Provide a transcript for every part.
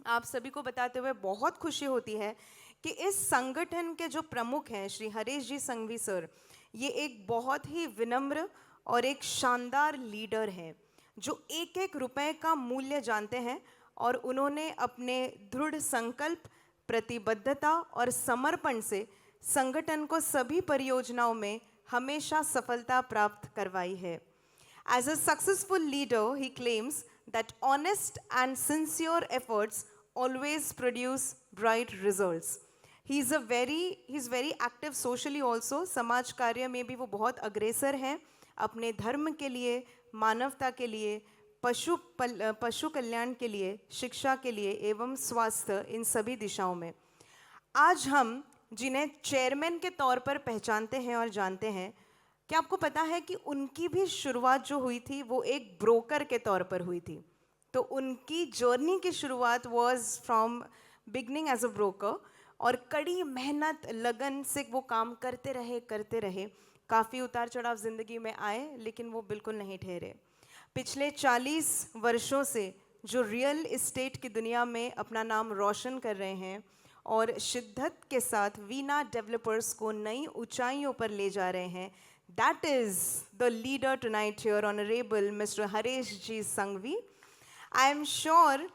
आप सभी को बताते हुए बहुत खुशी होती है कि इस संगठन के जो प्रमुख हैं श्री हरीश जी संघवी सर, ये एक बहुत ही विनम्र और एक शानदार लीडर हैं जो एक एक रुपए का मूल्य जानते हैं और उन्होंने अपने दृढ़ संकल्प, प्रतिबद्धता और समर्पण से संगठन को सभी परियोजनाओं में हमेशा सफलता प्राप्त करवाई है। As a successful leader, he claims that honest and sincere efforts always produce bright results. He's very active socially also. समाज कार्य में भी वो बहुत अग्रसर हैं, अपने धर्म के लिए, मानवता के लिए, पशु कल्याण के लिए, शिक्षा के लिए एवं स्वास्थ्य, इन सभी दिशाओं में आज हम जिन्हें चेयरमैन के तौर पर पहचानते हैं और जानते हैं, क्या आपको पता है कि उनकी भी शुरुआत जो हुई थी वो एक ब्रोकर के तौर पर हुई थी। तो उनकी जर्नी की शुरुआत was from beginning as a broker और कड़ी मेहनत लगन से वो काम करते रहे। काफ़ी उतार चढ़ाव ज़िंदगी में आए लेकिन वो बिल्कुल नहीं ठहरे। पिछले 40 वर्षों से जो रियल एस्टेट की दुनिया में अपना नाम रोशन कर रहे हैं और शिद्दत के साथ वीना डेवलपर्स को नई ऊंचाइयों पर ले जा रहे हैं, that is the leader tonight here, honourable mister Harish ji Sanghvi. I am sure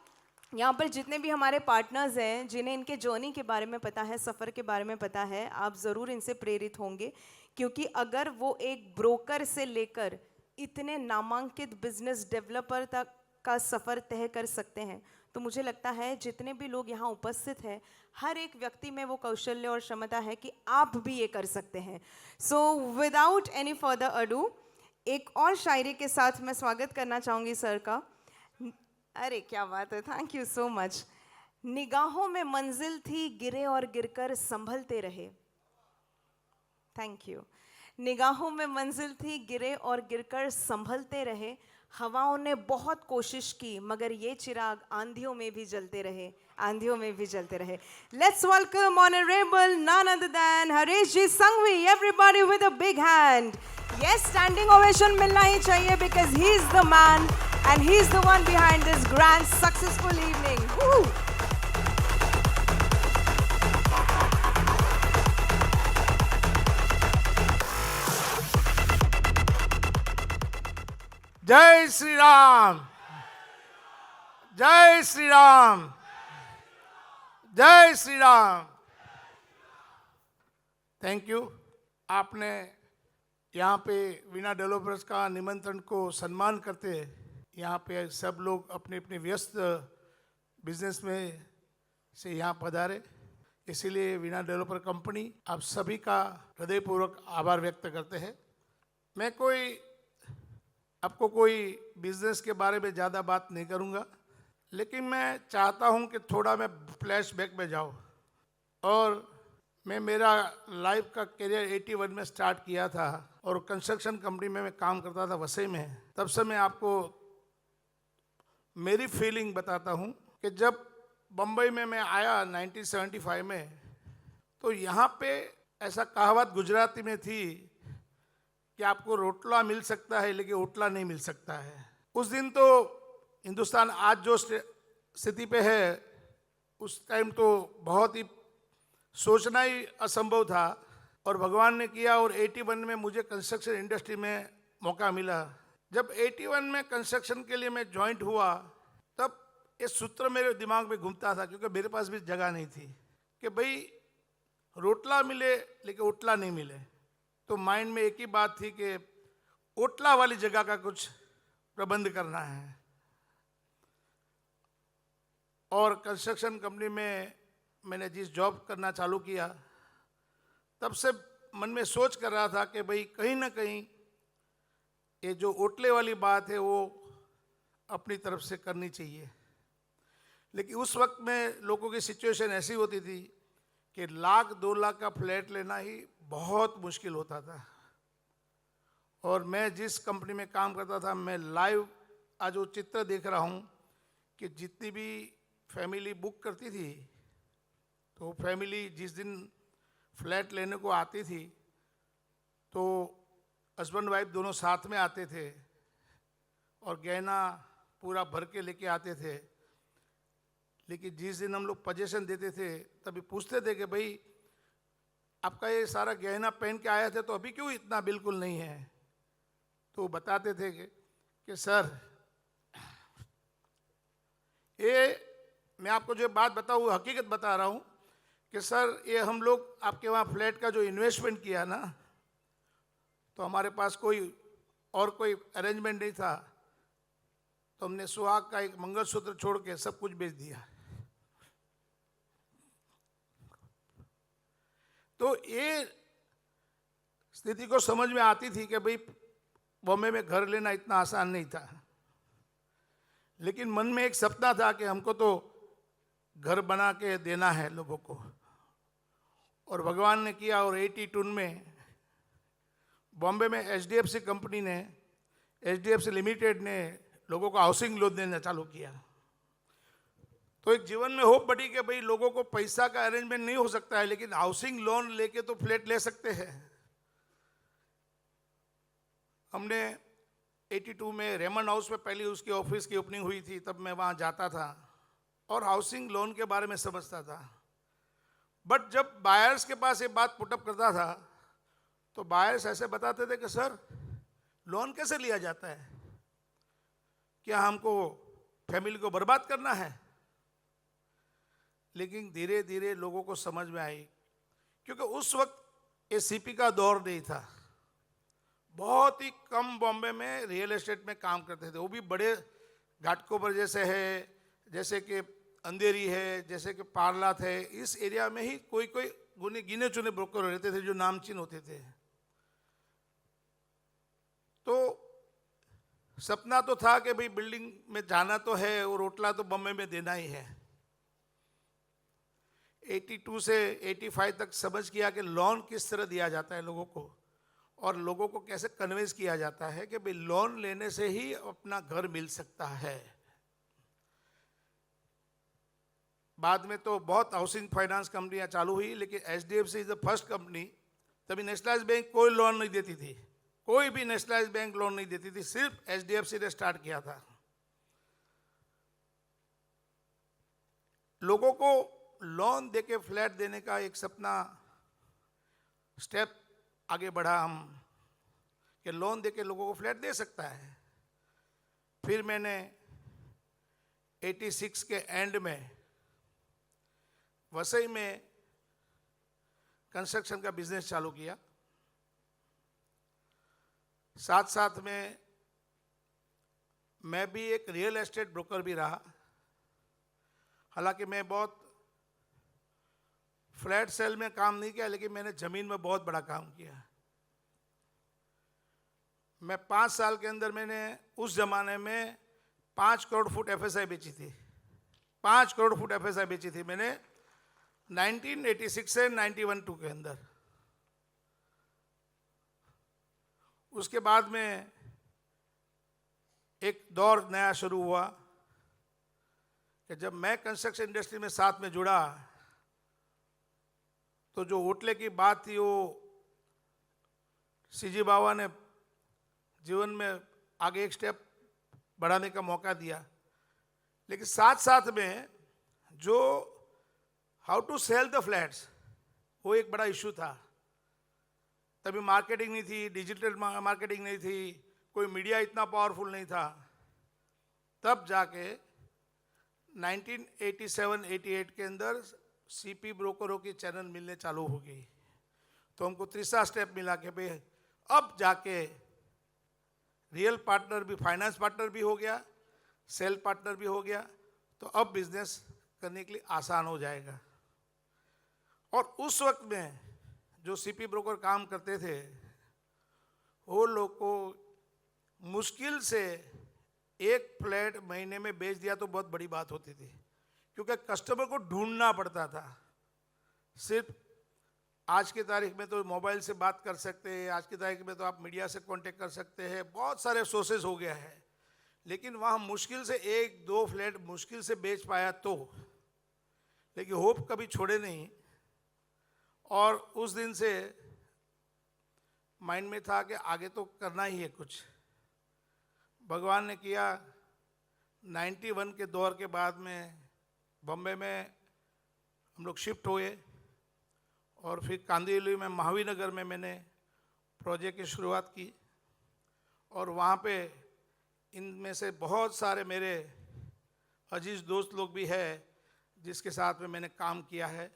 यहाँ पर जितने भी हमारे पार्टनर्स हैं जिन्हें इनके जर्नी के बारे में पता है, सफ़र के बारे में पता है, आप ज़रूर इनसे प्रेरित होंगे, क्योंकि अगर वो एक ब्रोकर से लेकर इतने नामांकित बिजनेस डेवलपर तक का सफ़र तय कर सकते हैं तो मुझे लगता है जितने भी लोग यहाँ उपस्थित हैं हर एक व्यक्ति में वो कौशल्य और क्षमता है कि आप भी ये कर सकते हैं। So without any further ado, एक और शायरी के साथ मैं स्वागत करना चाहूँगी सर का। अरे क्या बात है, थैंक यू सो मच। निगाहों में मंजिल थी, गिरे और गिरकर संभलते रहे। Thank you. निगाहों में मंजिल थी, गिरे और गिरकर संभलते रहे। हवाओं ने बहुत कोशिश की मगर ये चिराग आंधियों में भी जलते रहे, आंधियों में भी जलते रहे। Let's welcome honourable none other than Harish ji Sanghvi, everybody with a big hand. Yes, standing ovation मिलना ही चाहिए because he is the man and he is the one behind this grand successful evening. जय श्री राम, जय श्री राम, जय श्री राम। Thank you. आपने यहाँ पे Veena developers का निमंत्रण को सम्मान करते यहाँ पे सब लोग अपने अपने व्यस्त बिजनेस में से यहाँ पधारे, इसीलिए वीना डेवलपर कंपनी आप सभी का हृदयपूर्वक आभार व्यक्त करते हैं। मैं आपको कोई बिजनेस के बारे में ज़्यादा बात नहीं करूँगा, लेकिन मैं चाहता हूँ कि थोड़ा मैं फ्लैशबैक में जाऊँ। और मैं मेरा लाइफ का करियर 81 में स्टार्ट किया था और कंस्ट्रक्शन कंपनी में मैं काम करता था वसई में। तब से मैं आपको मेरी फीलिंग बताता हूँ कि जब बम्बई में मैं आया 1975 में, तो यहाँ पे ऐसा कहावत गुजराती में थी कि आपको रोटला मिल सकता है लेकिन ओटला नहीं मिल सकता है। उस दिन तो हिंदुस्तान आज जो स्थिति पे है, उस टाइम तो बहुत ही सोचना ही असंभव था और भगवान ने किया। और 81 में मुझे कंस्ट्रक्शन इंडस्ट्री में मौका मिला। जब 81 में कंस्ट्रक्शन के लिए मैं ज्वाइंट हुआ, तब ये सूत्र मेरे दिमाग में घूमता था, क्योंकि मेरे पास भी जगह नहीं थी कि भाई रोटला मिले लेकिन ओटला नहीं मिले। तो माइंड में एक ही बात थी कि ओटला वाली जगह का कुछ प्रबंध करना है। और कंस्ट्रक्शन कंपनी में मैंने जिस जॉब करना चालू किया, तब से मन में सोच कर रहा था कि भाई कहीं ना कहीं ये जो ओटले वाली बात है वो अपनी तरफ से करनी चाहिए। लेकिन उस वक्त में लोगों की सिचुएशन ऐसी होती थी कि 1-2 लाख का फ्लैट लेना ही बहुत मुश्किल होता था। और मैं जिस कंपनी में काम करता था, मैं लाइव आज वो चित्र देख रहा हूँ कि जितनी भी फैमिली बुक करती थी, तो फैमिली जिस दिन फ्लैट लेने को आती थी तो हस्बैंड वाइफ दोनों साथ में आते थे और गहना पूरा भर के लेके आते थे। लेकिन जिस दिन हम लोग पोजीशन देते थे तभी पूछते थे कि भाई आपका ये सारा गहना पहन के आया थे तो अभी क्यों इतना बिल्कुल नहीं है। तो वो बताते थे कि सर ये मैं आपको जो बात बताऊँ वो हकीकत बता रहा हूँ कि सर ये हम लोग आपके वहाँ फ्लैट का जो इन्वेस्टमेंट किया ना, तो हमारे पास कोई और कोई अरेंजमेंट नहीं था, तो हमने सुहाग का एक मंगलसूत्र छोड़ के सब कुछ बेच दिया। तो ये स्थिति को समझ में आती थी कि भाई बॉम्बे में घर लेना इतना आसान नहीं था, लेकिन मन में एक सपना था कि हमको तो घर बना के देना है लोगों को, और भगवान ने किया। और 82 में बॉम्बे में HDFC कंपनी ने, HDFC लिमिटेड ने लोगों को हाउसिंग लोन देना चालू किया। तो एक जीवन में होप बढ़ी कि भाई लोगों को पैसा का अरेंजमेंट नहीं हो सकता है, लेकिन हाउसिंग लोन लेके तो फ्लैट ले सकते हैं। हमने 82 में रेमंड हाउस में पहली उसकी ऑफिस की ओपनिंग हुई थी, तब मैं वहाँ जाता था और हाउसिंग लोन के बारे में समझता था। बट जब बायर्स के पास ये बात पुटअप करता था तो बायर्स ऐसे बताते थे कि सर लोन कैसे लिया जाता है, क्या हमको फैमिली को बर्बाद करना है। लेकिन धीरे धीरे लोगों को समझ में आई, क्योंकि उस वक्त ये CP का दौर नहीं था, बहुत ही कम बॉम्बे में रियल एस्टेट में काम करते थे, वो भी बड़े घाटकोपर जैसे है, जैसे कि अंधेरी है, जैसे कि पारलात है, इस एरिया में ही कोई कोई गिने चुने ब्रोकर रहते थे जो नामचीन होते थे। तो सपना तो था कि भाई बिल्डिंग में जाना तो है और रोटला तो बॉम्बे में देना ही है। 82 से 85 तक समझ किया कि लोन किस तरह दिया जाता है लोगों को, और लोगों को कैसे कन्विंस किया जाता है कि भाई लोन लेने से ही अपना घर मिल सकता है। बाद में तो बहुत हाउसिंग फाइनेंस कंपनियां चालू हुई, लेकिन HDFC is the first company. तभी नेशनलाइज बैंक कोई लोन नहीं देती थी, कोई भी नेशनलाइज बैंक लोन नहीं देती थी, सिर्फ HDFC ने स्टार्ट किया था। लोगों को लोन देके फ्लैट देने का एक सपना स्टेप आगे बढ़ा हम, कि लोन देके लोगों को फ्लैट दे सकता है। फिर मैंने 86 के एंड में वसई में कंस्ट्रक्शन का बिजनेस चालू किया। साथ साथ में मैं भी एक रियल एस्टेट ब्रोकर भी रहा। हालांकि मैं बहुत फ्लैट सेल में काम नहीं किया, लेकिन मैंने जमीन में बहुत बड़ा काम किया। मैं 5 साल के अंदर मैंने उस जमाने में 5 करोड़ फुट FSI बेची थी, 5 करोड़ फुट FSI बेची थी मैंने 1986 से 91-2 के अंदर। उसके बाद में एक दौर नया शुरू हुआ कि जब मैं कंस्ट्रक्शन इंडस्ट्री में साथ में जुड़ा, तो जो होटले की बात थी वो CG बाबा ने जीवन में आगे एक स्टेप बढ़ाने का मौका दिया। लेकिन साथ साथ में जो how to sell the flats, वो एक बड़ा इशू था। तभी मार्केटिंग नहीं थी, डिजिटल मार्केटिंग नहीं थी, कोई मीडिया इतना पावरफुल नहीं था। तब जाके 1987-88 के अंदर CP ब्रोकरों की चैनल मिलने चालू हो गई। तो हमको तीसरा स्टेप मिला कि भाई अब जाके रियल पार्टनर भी, फाइनेंस पार्टनर भी हो गया, सेल पार्टनर भी हो गया, तो अब बिजनेस करने के लिए आसान हो जाएगा। और उस वक्त में जो CP ब्रोकर काम करते थे, वो लोग को मुश्किल से एक फ्लैट महीने में बेच दिया तो बहुत बड़ी बात होती थी, क्योंकि कस्टमर को ढूंढना पड़ता था। सिर्फ आज की तारीख में तो मोबाइल से बात कर सकते हैं, आज की तारीख में तो आप मीडिया से कांटेक्ट कर सकते हैं, बहुत सारे सोर्सेज हो गया है। लेकिन वहाँ मुश्किल से 1-2 फ्लैट मुश्किल से बेच पाया तो, लेकिन होप कभी छोड़े नहीं। और उस दिन से माइंड में था कि आगे तो करना ही है कुछ। भगवान ने किया, 91 के दौर के बाद में बॉम्बे में हम लोग शिफ्ट हुए और फिर कांदिवली में महावीर नगर में मैंने प्रोजेक्ट की शुरुआत की और वहाँ पे इनमें से बहुत सारे मेरे अजीज दोस्त लोग भी हैं जिसके साथ में मैंने काम किया है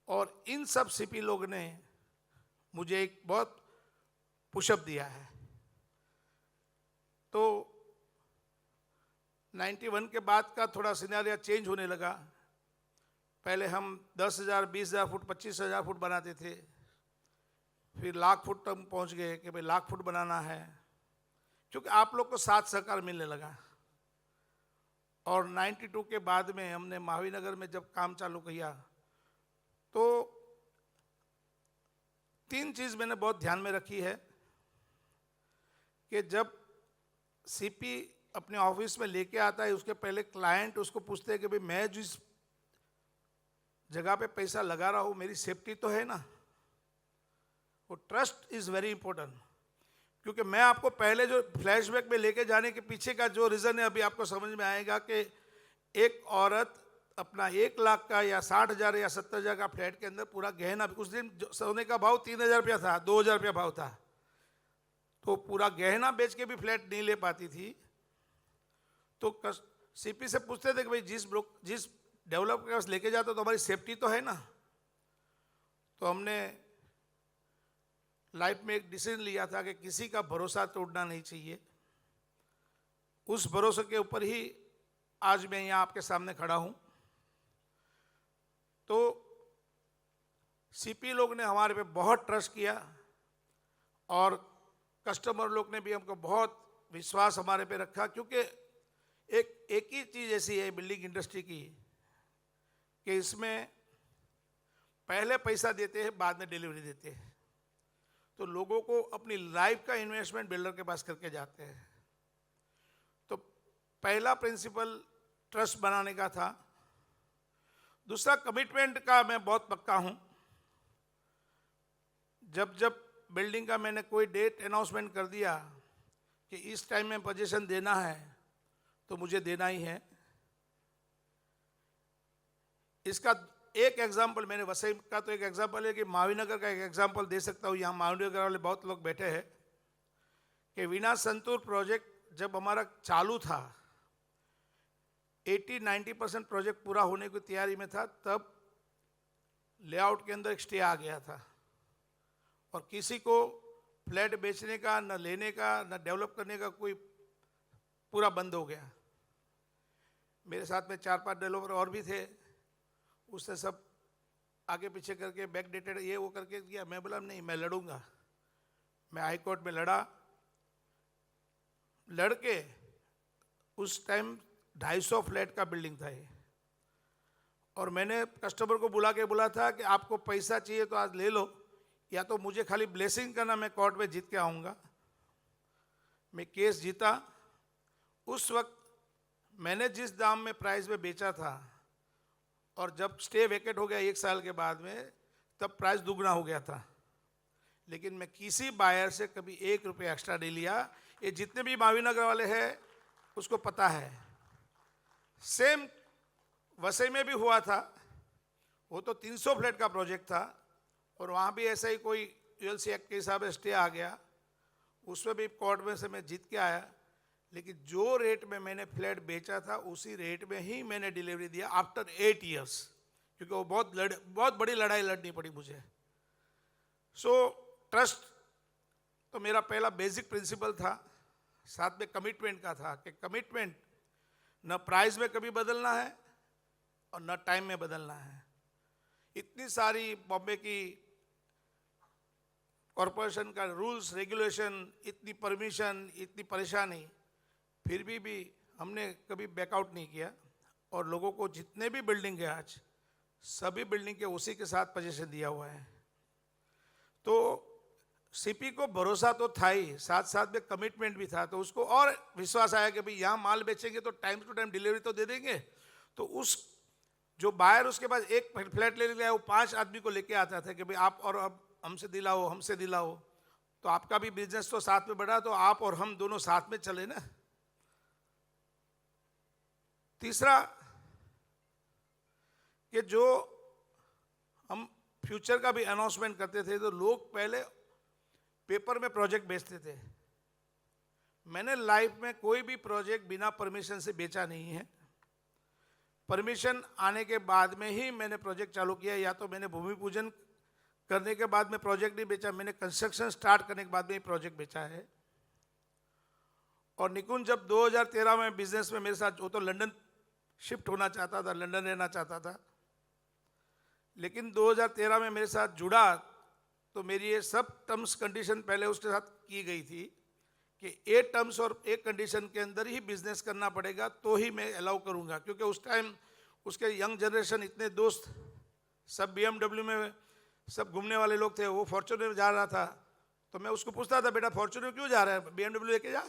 और इन सब सीपी लोग ने मुझे एक बहुत पुशअप दिया है। तो 91 के बाद का थोड़ा सिनेरियो चेंज होने लगा। पहले हम 10,000, 20,000 फुट, 25,000 फुट बनाते थे, फिर लाख फुट तक पहुंच गए कि भाई लाख फुट बनाना है, क्योंकि आप लोग को साथ सहकार मिलने लगा। और 92 के बाद में हमने महावीर नगर में जब काम चालू किया तो 3 चीज़ मैंने बहुत ध्यान में रखी है कि जब सीपी अपने ऑफिस में लेके आता है उसके पहले क्लाइंट उसको पूछते हैं कि भाई मैं जिस जगह पे पैसा लगा रहा हूँ मेरी सेफ्टी तो है ना। वो ट्रस्ट इज़ वेरी इंपॉर्टेंट, क्योंकि मैं आपको पहले जो फ्लैशबैक में लेके जाने के पीछे का जो रीज़न है अभी आपको समझ में आएगा कि एक औरत अपना 1 लाख का या 60,000 या 70,000 का फ्लैट के अंदर पूरा गहना, उस दिन सोने का भाव 3,000 रुपया था, 2,000 रुपया भाव था, तो पूरा गहना बेच के भी फ्लैट नहीं ले पाती थी। तो सीपी से पूछते थे कि भाई जिस डेवलपर के पास लेके जाते हो तो हमारी सेफ्टी तो है ना। तो हमने लाइफ में एक डिसीजन लिया था कि किसी का भरोसा तोड़ना नहीं चाहिए। उस भरोसे के ऊपर ही आज मैं यहाँ आपके सामने खड़ा हूँ। तो सीपी लोग ने हमारे पे बहुत ट्रस्ट किया और कस्टमर लोग ने भी हमको बहुत विश्वास हमारे पे रखा, क्योंकि एक ही चीज़ ऐसी है बिल्डिंग इंडस्ट्री की कि इसमें पहले पैसा देते हैं, बाद में डिलीवरी देते हैं। तो लोगों को अपनी लाइफ का इन्वेस्टमेंट बिल्डर के पास करके जाते हैं। तो पहला प्रिंसिपल ट्रस्ट बनाने का था। दूसरा कमिटमेंट का मैं बहुत पक्का हूं। जब बिल्डिंग का मैंने कोई डेट अनाउंसमेंट कर दिया कि इस टाइम में पोजीशन देना है तो मुझे देना ही है। इसका एक एग्जाम्पल मैंने वसई का तो एक एग्जाम्पल है कि महावीर नगर का एक एग्जाम्पल दे सकता हूँ। यहाँ महावीर नगर वाले बहुत लोग बैठे हैं कि वीणा संतूर प्रोजेक्ट जब हमारा चालू था 80-90% प्रोजेक्ट पूरा होने की तैयारी में था, तब लेआउट के अंदर एक स्टे आ गया था और किसी को फ्लैट बेचने का, न लेने का, न डेवलप करने का कोई पूरा बंद हो गया। मेरे साथ में 4-5 डेवलपर और भी थे, उसने सब आगे पीछे करके बैक डेटेड ये वो करके किया। मैं बोला नहीं, मैं लड़ूंगा। मैं हाई कोर्ट में लड़के उस टाइम 250 फ्लैट का बिल्डिंग था ये, और मैंने कस्टमर को बुला के बोला था कि आपको पैसा चाहिए तो आज ले लो, या तो मुझे खाली ब्लेसिंग करना, मैं कोर्ट में जीत के आऊँगा। मैं केस जीता। उस वक्त मैंने जिस दाम में प्राइस में बेचा था और जब स्टे वेकेट हो गया 1 साल के बाद में, तब प्राइस दुगना हो गया था। लेकिन मैं किसी बायर से कभी 1 रुपया एक्स्ट्रा नहीं लिया। ये जितने भी महावीर नगर वाले हैं उसको पता है। सेम वसई में भी हुआ था, वो तो 300 फ्लैट का प्रोजेक्ट था और वहाँ भी ऐसा ही कोई यूएलसी एक्ट के हिसाब से स्टे आ गया। उसमें भी कोर्ट में से मैं जीत के आया, लेकिन जो रेट में मैंने फ्लैट बेचा था उसी रेट में ही मैंने डिलीवरी दिया आफ्टर 8 इयर्स, क्योंकि वो बहुत बड़ी लड़ाई लड़नी पड़ी मुझे। सो ट्रस्ट तो मेरा पहला बेसिक प्रिंसिपल था। साथ में कमिटमेंट का था कि कमिटमेंट न प्राइस में कभी बदलना है और न टाइम में बदलना है। इतनी सारी बॉम्बे की कॉरपोरेशन का रूल्स रेगुलेशन, इतनी परमिशन, इतनी परेशानी, फिर भी हमने कभी बैकआउट नहीं किया। और लोगों को जितने भी बिल्डिंग है आज, सभी बिल्डिंग के उसी के साथ पोजीशन दिया हुआ है। तो सीपी को भरोसा तो था ही, साथ साथ में कमिटमेंट भी था। तो उसको और विश्वास आया कि भाई यहाँ माल बेचेंगे तो टाइम टू टाइम डिलीवरी तो दे देंगे। तो उस जो बायर उसके पास एक फ्लैट ले लिया, वो 5 आदमी को लेके आता था कि भाई आप और अब हमसे दिलाओ। तो आपका भी बिजनेस तो साथ में बढ़ा, तो आप और हम दोनों साथ में चले ना। तीसरा, कि जो हम फ्यूचर का भी अनाउंसमेंट करते थे तो लोग पहले पेपर में प्रोजेक्ट बेचते थे। मैंने लाइफ में कोई भी प्रोजेक्ट बिना परमिशन से बेचा नहीं है। परमिशन आने के बाद में ही मैंने प्रोजेक्ट चालू किया। या तो मैंने भूमि पूजन करने के बाद में प्रोजेक्ट नहीं बेचा, मैंने कंस्ट्रक्शन स्टार्ट करने के बाद में ही प्रोजेक्ट बेचा है। और निकुंज जब 2013 में बिजनेस में मेरे साथ, वो तो लंदन शिफ्ट होना चाहता था, लंदन रहना चाहता था, लेकिन 2013 में मेरे साथ जुड़ा तो मेरी ये सब टर्म्स कंडीशन पहले उसके साथ की गई थी कि 8 टर्म्स और 1 कंडीशन के अंदर ही बिजनेस करना पड़ेगा, तो ही मैं अलाउ करूंगा। क्योंकि उस टाइम उसके यंग जनरेशन, इतने दोस्त सब BMW में सब घूमने वाले लोग थे, वो फॉर्च्यूनर में जा रहा था। तो मैं उसको पूछता था, बेटा फॉर्च्यूनर क्यों जा रहा है, BMW लेके जा।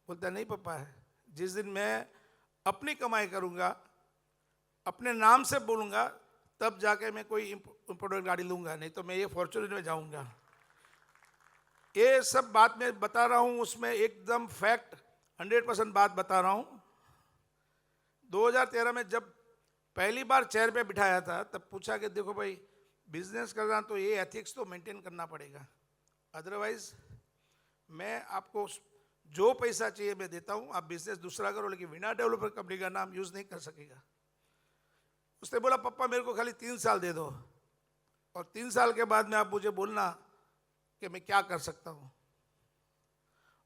बोलता नहीं पापा, है जिस दिन मैं अपनी कमाई करूंगा, अपने नाम से बोलूंगा, तब जाके मैं कोई इम्पोर्टेड गाड़ी लूंगा, नहीं तो मैं ये फॉर्च्यूनर में जाऊंगा। ये सब बात मैं बता रहा हूं, उसमें एकदम फैक्ट 100% बात बता रहा हूं। 2013 में जब पहली बार चेयर पे बिठाया था, तब पूछा कि देखो भाई, बिजनेस करना तो ये एथिक्स तो मेंटेन करना पड़ेगा, अदरवाइज मैं आपको जो पैसा चाहिए मैं देता हूं, आप बिजनेस दूसरा करो, लेकिन विना डेवलपर कंपनी का नाम यूज नहीं कर सकेगा। उसने बोला पापा मेरे को खाली 3 साल दे दो, और 3 साल के बाद में आप मुझे बोलना कि मैं क्या कर सकता हूं।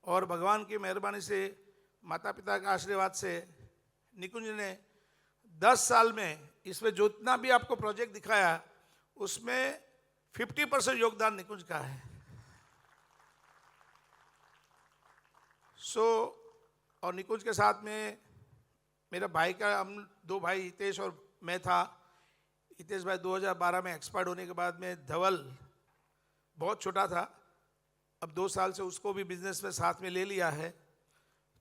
और भगवान की मेहरबानी से, माता पिता के आशीर्वाद से निकुंज ने 10 साल में इसमें जितना भी आपको प्रोजेक्ट दिखाया, उसमें 50% योगदान निकुंज का है। और निकुंज के साथ में मेरा भाई का, हम 2 भाई हितेश और मैं था। हितेश भाई 2012 में एक्सपायर्ड होने के बाद में, धवल बहुत छोटा था, अब 2 साल से उसको भी बिजनेस में साथ में ले लिया है।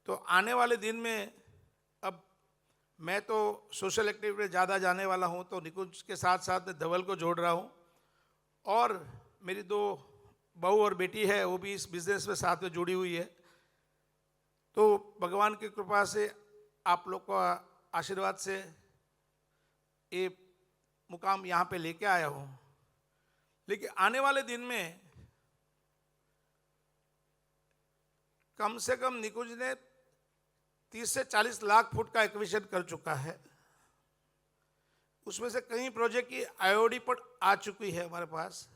तो आने वाले दिन में, अब मैं तो सोशल एक्टिविटी में ज़्यादा जाने वाला हूँ, तो निकुंज के साथ साथ में धवल को जोड़ रहा हूँ। और मेरी 2 बहू और बेटी है, वो भी इस बिजनेस में साथ में जुड़ी हुई है। तो भगवान की कृपा से, आप लोग का आशीर्वाद से ये मुकाम यहाँ पे लेके आया हूँ। लेकिन आने वाले दिन में कम से कम निकुंज ने 30 से 40 लाख फुट का एक्विजिशन कर चुका है। उसमें से कई प्रोजेक्ट की IOD पर आ चुकी है हमारे पास,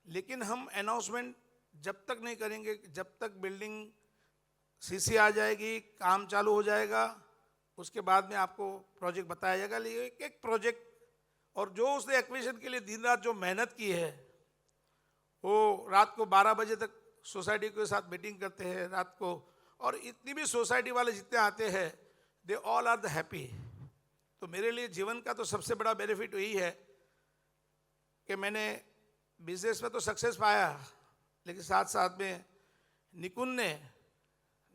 लेकिन हम अनाउंसमेंट जब तक नहीं करेंगे, जब तक बिल्डिंग CC आ जाएगी, काम चालू हो जाएगा, उसके बाद में आपको प्रोजेक्ट बताया जाएगा। लेकिन एक प्रोजेक्ट, और जो उसने एक्विजिशन के लिए दिन रात जो मेहनत की है, वो रात को 12 बजे तक सोसाइटी के साथ मीटिंग करते हैं रात को, और इतनी भी सोसाइटी वाले जितने आते हैं, they all are the happy. तो मेरे लिए जीवन का तो सबसे बड़ा बेनिफिट यही है कि मैंने बिजनेस में तो सक्सेस पाया, लेकिन साथ साथ में निकुंज ने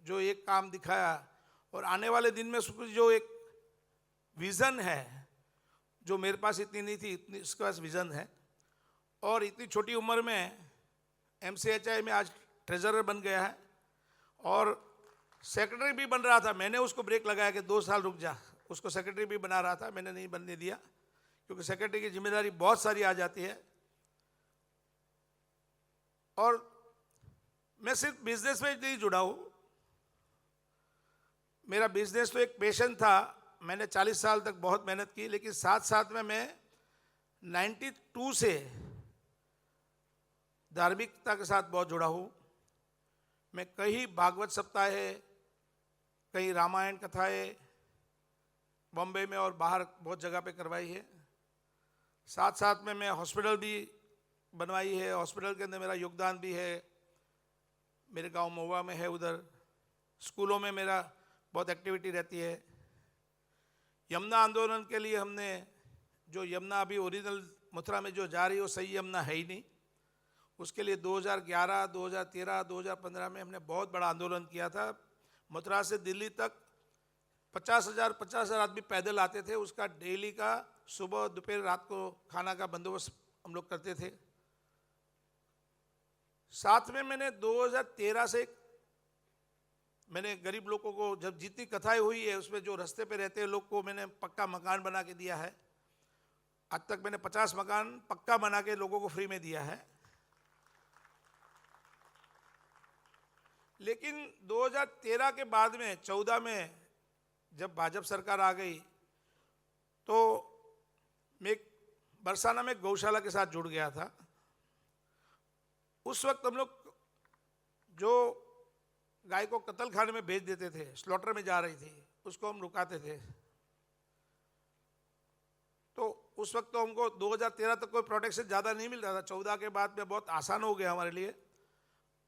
जो एक काम दिखाया, और आने वाले दिन में जो एक विज़न है, जो मेरे पास इतनी नहीं थी, इतनी उसके पास विज़न है। और इतनी छोटी उम्र में MCHI में आज ट्रेजरर बन गया है, और सेक्रेटरी भी बन रहा था। मैंने उसको ब्रेक लगाया कि 2 साल रुक जा, उसको सेक्रेटरी भी बना रहा था, मैंने नहीं बनने दिया, क्योंकि सेक्रेटरी की जिम्मेदारी बहुत सारी आ जाती है। और मैं सिर्फ बिजनेस में नहीं जुड़ा हूँ, मेरा बिजनेस तो एक पैशन था। मैंने 40 साल तक बहुत मेहनत की, लेकिन साथ साथ में मैं 92 से धार्मिकता के साथ बहुत जुड़ा हूँ। मैं कई भागवत सप्ताह है, कई रामायण कथाएं बॉम्बे में और बाहर बहुत जगह पे करवाई है। साथ साथ में मैं हॉस्पिटल भी बनवाई है, हॉस्पिटल के अंदर मेरा योगदान भी है। मेरे गांव महुआ में है, उधर स्कूलों में मेरा बहुत एक्टिविटी रहती है। यमुना आंदोलन के लिए हमने, जो यमुना अभी ओरिजिनल मथुरा में जो जा रही है, वो सही यमुना है ही नहीं, उसके लिए 2011, 2013, 2015 में हमने बहुत बड़ा आंदोलन किया था। मथुरा से दिल्ली तक 50,000 आदमी पैदल आते थे। उसका डेली का सुबह दोपहर रात को खाना का बंदोबस्त हम लोग करते थे। साथ में मैंने 2013 से मैंने गरीब लोगों को, जब जितनी कथाएं हुई है उसमें जो रास्ते पे रहते हैं लोग को मैंने पक्का मकान बना के दिया है। आज तक मैंने 50 मकान पक्का बना के लोगों को फ्री में दिया है। लेकिन 2013 के बाद में 14 में जब भाजपा सरकार आ गई तो मैं बरसाना में गौशाला के साथ जुड़ गया था। उस वक्त हम लोग जो गाय को कत्ल खाने में भेज देते थे, स्लॉटर में जा रही थी, उसको हम रुकाते थे। तो उस वक्त तो हमको 2013 तक कोई प्रोटेक्शन ज़्यादा नहीं मिल रहा था। 14 के बाद में बहुत आसान हो गया हमारे लिए।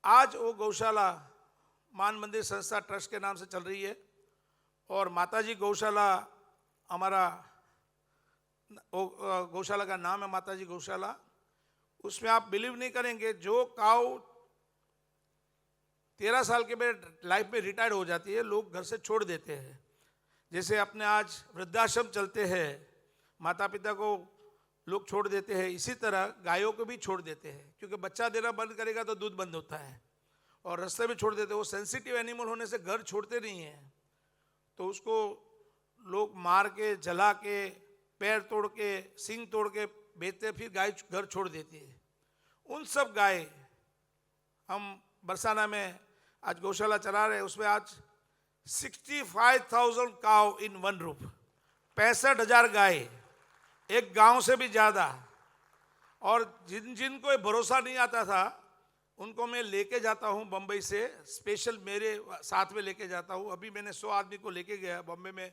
आज वो गौशाला मान मंदिर संस्था ट्रस्ट के नाम से चल रही है और माताजी गौशाला हमारा गौशाला का नाम है माताजी गौशाला। उसमें आप बिलीव नहीं करेंगे, जो काऊ 13 साल के बाद लाइफ में रिटायर्ड हो जाती है, लोग घर से छोड़ देते हैं। जैसे अपने आज वृद्धाश्रम चलते हैं, माता पिता को लोग छोड़ देते हैं, इसी तरह गायों को भी छोड़ देते हैं, क्योंकि बच्चा देना बंद करेगा तो दूध बंद होता है, और रास्ते में छोड़ देते हैं। वो सेंसिटिव एनिमल होने से घर छोड़ते नहीं हैं, तो उसको लोग मार के, जला के, पैर तोड़ के, सींग तोड़ के बेचते, फिर गाय घर छोड़ देती है। उन सब गाय हम बरसाना में आज गौशाला चला रहे हैं। उसमें आज 65,000 काउ इन वन रूफ, 65,000 गाय, एक गांव से भी ज़्यादा। और जिनको भरोसा नहीं आता था उनको मैं लेके जाता हूँ बम्बई से, स्पेशल मेरे साथ में लेके जाता हूँ। अभी मैंने 100 आदमी को लेके गया बम्बई में,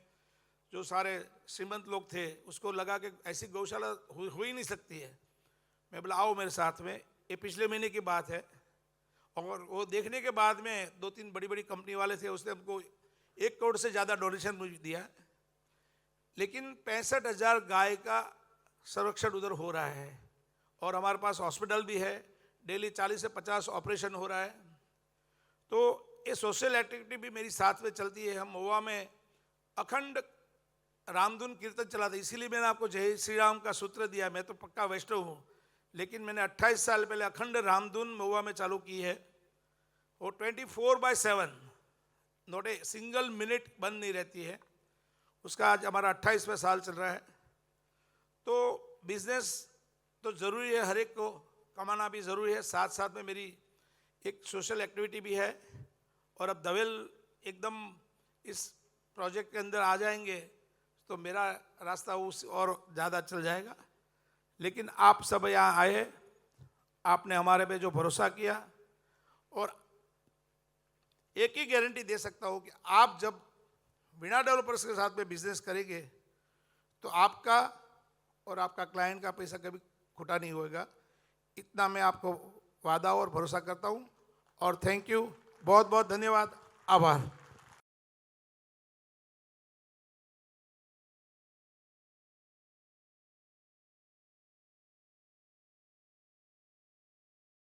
जो सारे श्रीमंत लोग थे, उसको लगा कि ऐसी गौशाला हो ही नहीं सकती है। मैं बोला आओ मेरे साथ में, ये पिछले महीने की बात है। और वो देखने के बाद में 2-3 बड़ी बड़ी कंपनी वाले थे, उसने हमको 1 करोड़ से ज़्यादा डोनेशन मुझे दिया। लेकिन 65,000 गाय का संरक्षण उधर हो रहा है, और हमारे पास हॉस्पिटल भी है, डेली 40 से 50 ऑपरेशन हो रहा है। तो ये सोशल एक्टिविटी भी मेरी साथ में चलती है। हम महुआ में अखंड रामधुन कीर्तन चलाते, इसीलिए मैंने आपको जय श्री राम का सूत्र दिया। मैं तो पक्का वैष्णव हूँ, लेकिन मैंने 28 साल पहले अखंड रामधुन महुआ में चालू की है। वो 24/7, नॉट ए सिंगल मिनट बंद नहीं रहती है। उसका आज हमारा 28वां साल चल रहा है। तो बिजनेस तो ज़रूरी है, हर एक को कमाना भी ज़रूरी है, साथ साथ में मेरी एक सोशल एक्टिविटी भी है। और अब दवेल एकदम इस प्रोजेक्ट के अंदर आ जाएंगे तो मेरा रास्ता उस और ज़्यादा चल जाएगा। लेकिन आप सब यहाँ आए, आपने हमारे पे जो भरोसा किया, और एक ही गारंटी दे सकता हूँ कि आप जब वीणा डेवलपर्स के साथ में बिजनेस करेंगे तो आपका और आपका क्लाइंट का पैसा कभी खुटा नहीं होएगा। इतना मैं आपको वादा और भरोसा करता हूँ। और थैंक यू, बहुत बहुत धन्यवाद, आभार।